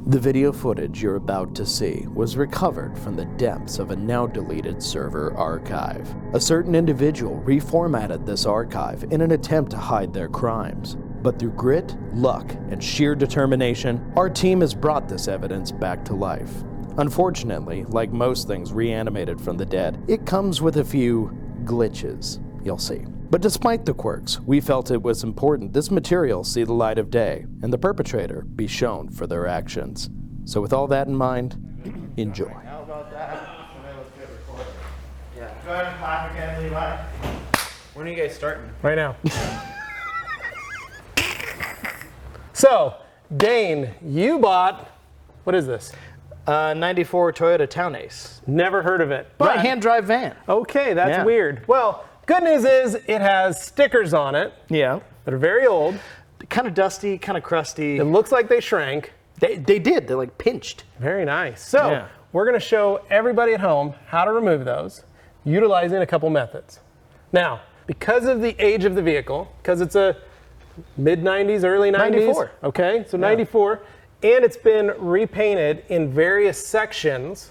The video footage you're about to see was recovered from the depths of a now-deleted server archive. A certain individual reformatted this archive in an attempt to hide their crimes. But through grit, luck, and sheer determination, our team has brought this evidence back to life. Unfortunately, like most things reanimated from the dead, it comes with a few glitches, you'll see. But despite the quirks, we felt it was important this material see the light of day, and the perpetrator be shown for their actions. So with all that in mind, enjoy. How about that? Let's get recorded. Yeah. Go ahead and clap again, Levi. When are you guys starting? Right now. So, Dane, you bought, what is this? 94 Toyota Town Ace. Never heard of it. Right-hand drive van. Okay, that's weird. Well, good news is it has stickers on it. Yeah. That are very old. Kind of dusty, kind of crusty. It looks like they shrank. They did. They're like pinched. Very nice. So, we're going to show everybody at home how to remove those, utilizing a couple methods. Now, because of the age of the vehicle, because it's a mid-90s, early 90s. 94. Okay, so 94. And it's been repainted in various sections.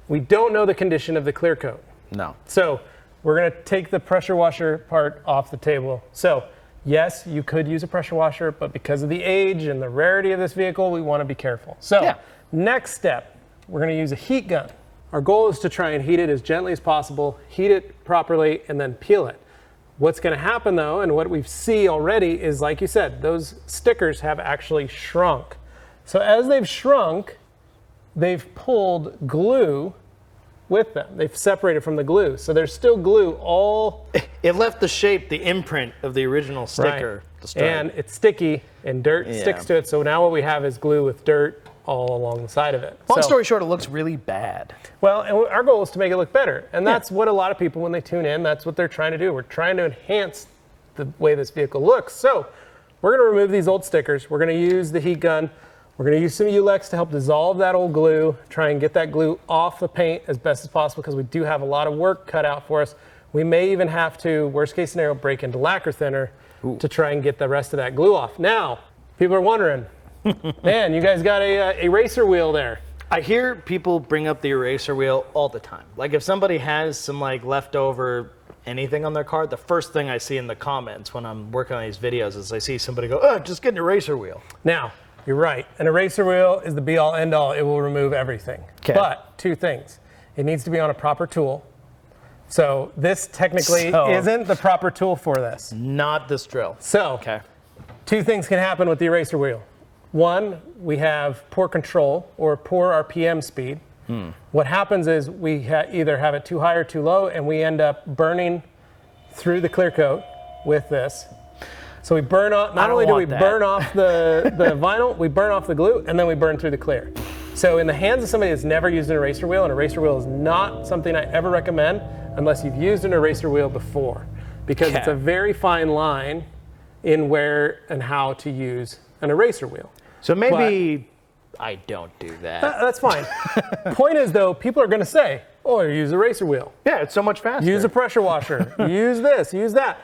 We don't know the condition of the clear coat. No. So we're going to take the pressure washer part off the table. So yes, you could use a pressure washer, but because of the age and the rarity of this vehicle, we want to be careful. So next step, we're going to use a heat gun. Our goal is to try and heat it as gently as possible, heat it properly, and then peel it. What's going to happen though, and what we see already is, like you said, those stickers have actually shrunk. So as they've shrunk, they've pulled glue with them. They've separated from the glue. So there's still glue all... It left the shape, the imprint of the original sticker. Right. And it's sticky and dirt sticks to it. So now what we have is glue with dirt all along the side of it. Long story short, it looks really bad. Well, and our goal is to make it look better. And that's what a lot of people, when they tune in, that's what they're trying to do. We're trying to enhance the way this vehicle looks. So we're going to remove these old stickers. We're going to use the heat gun. We're going to use some Ulex to help dissolve that old glue, try and get that glue off the paint as best as possible, because we do have a lot of work cut out for us. We may even have to, worst case scenario, break into lacquer thinner to try and get the rest of that glue off. Now, people are wondering, man, you guys got a eraser wheel there. I hear people bring up the eraser wheel all the time. Like if somebody has some like leftover anything on their car, the first thing I see in the comments when I'm working on these videos is I see somebody go, oh, just get an eraser wheel. Now, you're right. An eraser wheel is the be-all, end-all. It will remove everything. Okay. But two things. It needs to be on a proper tool. So this technically isn't the proper tool for this. Not this drill. So two things can happen with the eraser wheel. One, we have poor control or poor RPM speed. What happens is we either have it too high or too low, and we end up burning through the clear coat with this. So we burn off, not only do we burn off the vinyl, we burn off the glue, and then we burn through the clear. So in the hands of somebody that's never used an eraser wheel, an eraser wheel is not something I ever recommend unless you've used an eraser wheel before, because it's a very fine line in where and how to use an eraser wheel. So maybe I don't do that. That's fine. Point is though, people are going to say, oh, use a eraser wheel. Yeah, it's so much faster. Use a pressure washer. Use this, use that.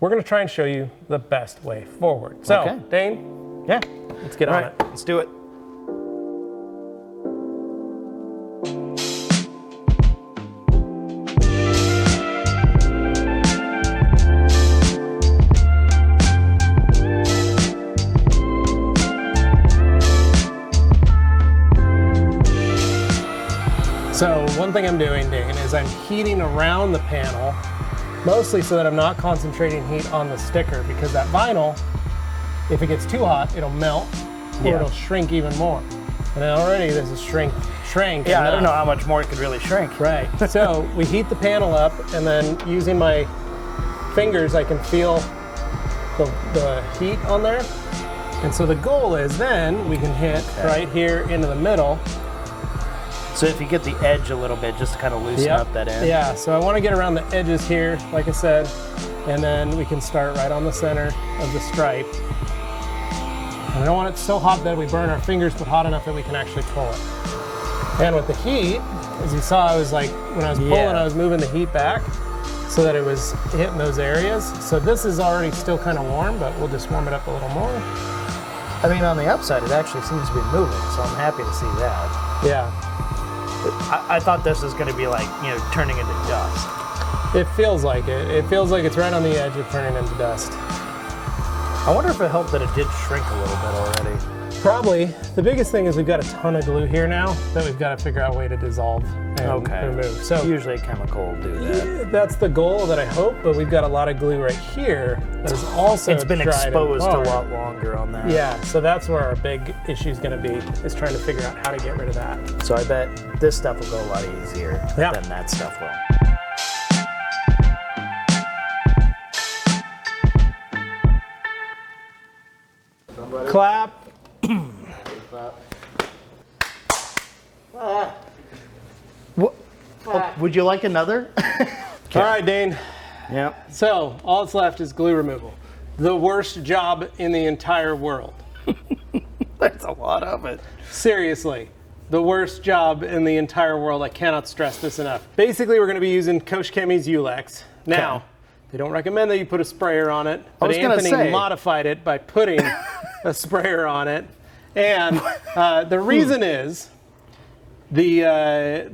We're going to try and show you the best way forward. So, Dane, let's get on it. Let's do it. So one thing I'm doing, Dane, is I'm heating around the panel, mostly so that I'm not concentrating heat on the sticker, because that vinyl, if it gets too hot, it'll melt or it'll shrink even more. And already this is shrank. Yeah, I don't know how much more it could really shrink. Right. So we heat the panel up, and then using my fingers, I can feel the heat on there. And so the goal is then we can hit right here into the middle. So if you get the edge a little bit, just to kind of loosen up that end. Yeah, so I want to get around the edges here, like I said, and then we can start right on the center of the stripe. And I don't want it so hot that we burn our fingers, but hot enough that we can actually pull it. And with the heat, as you saw, I was like, when I was pulling, I was moving the heat back so that it was hitting those areas. So this is already still kind of warm, but we'll just warm it up a little more. I mean, on the upside, it actually seems to be moving, so I'm happy to see that. Yeah. I thought this was going to be like, you know, turning into dust. It feels like it. It feels like it's right on the edge of turning into dust. I wonder if it helped that it did shrink a little bit already. Probably. The biggest thing is we've got a ton of glue here now that we've got to figure out a way to dissolve and remove. So usually a chemical will do that. That's the goal that I hope, but we've got a lot of glue right here that is also It's been exposed a lot longer on that. Yeah, so that's where our big issue is going to be, is trying to figure out how to get rid of that. So I bet this stuff will go a lot easier than that stuff will. Clap. What? Would you like another? All right, Dane. Yep. So all that's left is glue removal. The worst job in the entire world. There's a lot of it. Seriously, the worst job in the entire world. I cannot stress this enough. Basically, we're going to be using Koch Chemi's Ulex. Now, they don't recommend that you put a sprayer on it, but Anthony modified it by putting a sprayer on it. And the reason is the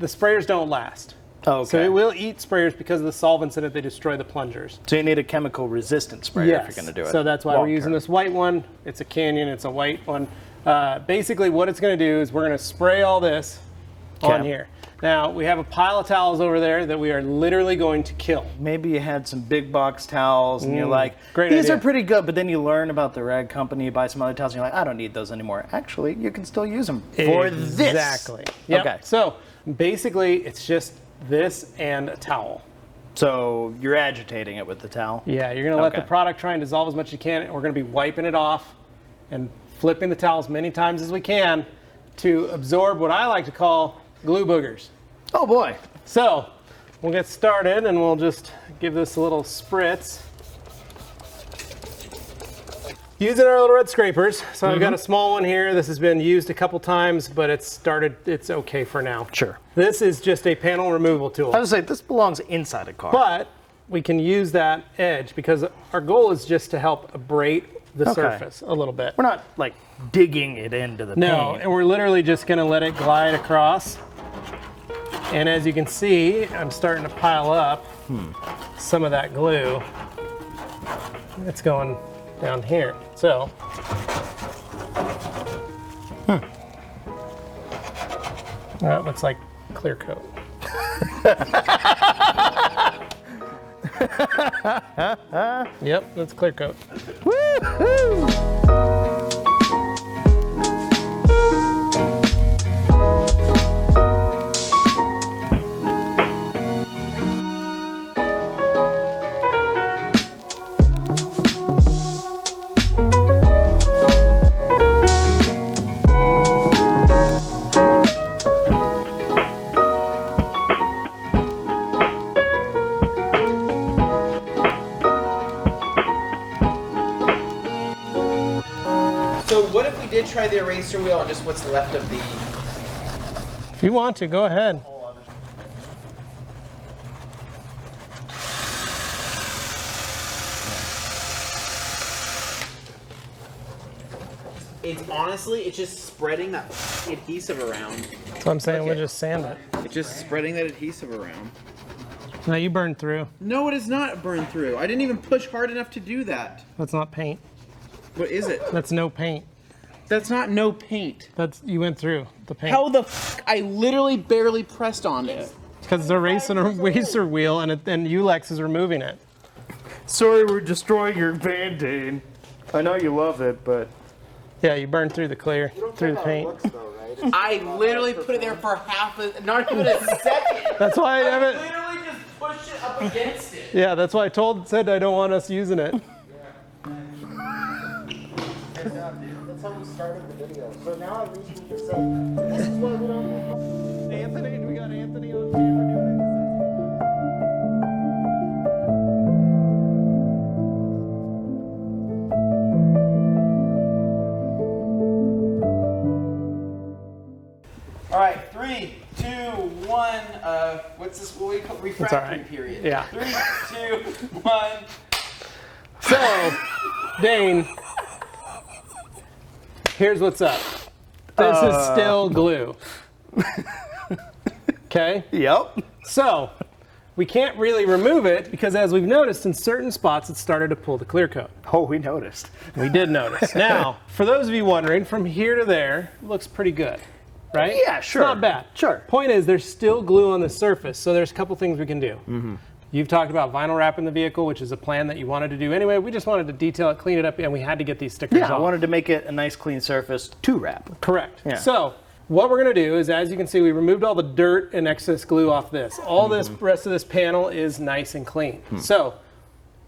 sprayers don't last. Oh, okay. So it will eat sprayers because of the solvents in it. They destroy the plungers. So you need a chemical resistant sprayer if you're going to do it. So that's why we're using this white one. It's a Canyon. It's a white one. Basically, what it's going to do is we're going to spray all this on here. Now, we have a pile of towels over there that we are literally going to kill. Maybe you had some big box towels and you're like, great these idea. are pretty good, but then you learn about the rag company, you buy some other towels, and you're like, I don't need those anymore. Actually, you can still use them for this. Exactly. Yep. Okay. So basically, it's just this and a towel. So you're agitating it with the towel? Yeah, you're going to let the product try and dissolve as much as you can, and we're going to be wiping it off and flipping the towels many times as we can to absorb what I like to call glue boogers. Oh boy. So we'll get started and we'll just give this a little spritz. Using our little red scrapers. So I've got a small one here. This has been used a couple times, but it's okay for now. Sure. This is just a panel removal tool. I was going to say, this belongs inside a car. But we can use that edge because our goal is just to help abrade the surface a little bit. We're not like digging it into the paint. No, and we're literally just going to let it glide across. And as you can see, I'm starting to pile up some of that glue. It's going down here. So, that looks like clear coat. Yep, that's clear coat. Woo-hoo! Try the eraser wheel on just what's left of the... If you want to, go ahead. It's honestly, it's just spreading that adhesive around. That's what I'm saying, we'll just sand it. It's just spreading that adhesive around. No, you burned through. No, it is not burned through. I didn't even push hard enough to do that. That's not paint. What is it? That's no paint. That's not no paint. You went through the paint. How the f***? I literally barely pressed on it. Because it's a eraser wheel and Ulex is removing it. Sorry we're destroying your Band-Aid. I know you love it, but... Yeah, you burned through the clear, through the paint. I literally put it there for not even a second. That's why I haven't... literally just pushed it up against it. Yeah, that's why I said I don't want us using it. That's how we started the video. So now I reach you to say, this is why we don't... Anthony, we got Anthony on camera doing it. All right, 3, 2, 1. What's this? What do we call refractory period? Yeah. 3, 2, 1. So, Dane, Here's what's up. This is still glue. Okay? Yep. So, we can't really remove it because as we've noticed in certain spots, it started to pull the clear coat. Oh, we noticed. We did notice. Now, for those of you wondering, from here to there, it looks pretty good, right? Yeah, sure. It's not bad. Sure. Point is, there's still glue on the surface, so there's a couple things we can do. You've talked about vinyl wrap in the vehicle, which is a plan that you wanted to do anyway. We just wanted to detail it, clean it up, and we had to get these stickers off. Yeah, I wanted to make it a nice clean surface to wrap. Correct. Yeah. So, what we're going to do is, as you can see, we removed all the dirt and excess glue off this. All this rest of this panel is nice and clean. So,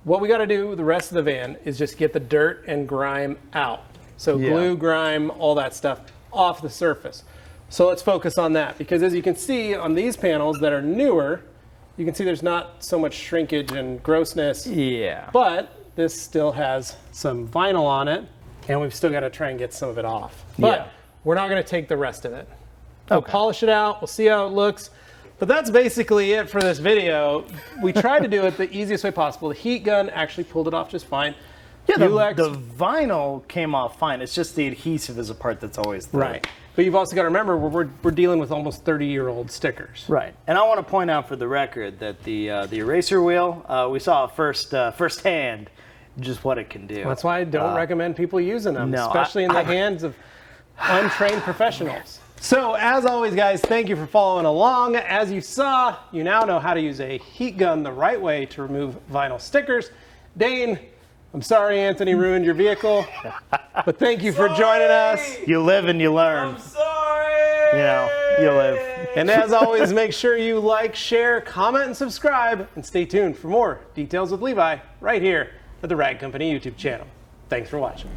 what we got to do with the rest of the van is just get the dirt and grime out. So glue, grime, all that stuff off the surface. So let's focus on that, because as you can see on these panels that are newer, you can see there's not so much shrinkage and grossness. Yeah. But this still has some vinyl on it, and we've still got to try and get some of it off. But we're not going to take the rest of it. We'll polish it out. We'll see how it looks. But that's basically it for this video. We tried to do it the easiest way possible. The heat gun actually pulled it off just fine. Yeah, the vinyl came off fine. It's just the adhesive is a part that's always there. Right. But you've also got to remember, we're dealing with almost 30-year-old stickers. Right. And I want to point out for the record that the eraser wheel, we saw firsthand just what it can do. That's why I don't recommend people using them, no, especially in the hands of untrained professionals. So, as always, guys, thank you for following along. As you saw, you now know how to use a heat gun the right way to remove vinyl stickers. Dane, I'm sorry Anthony ruined your vehicle, but thank you for joining us. You live and you learn. I'm sorry. You know, you live. And as always, make sure you like, share, comment, and subscribe, and stay tuned for more Details with Levi right here at the Rag Company YouTube channel. Thanks for watching.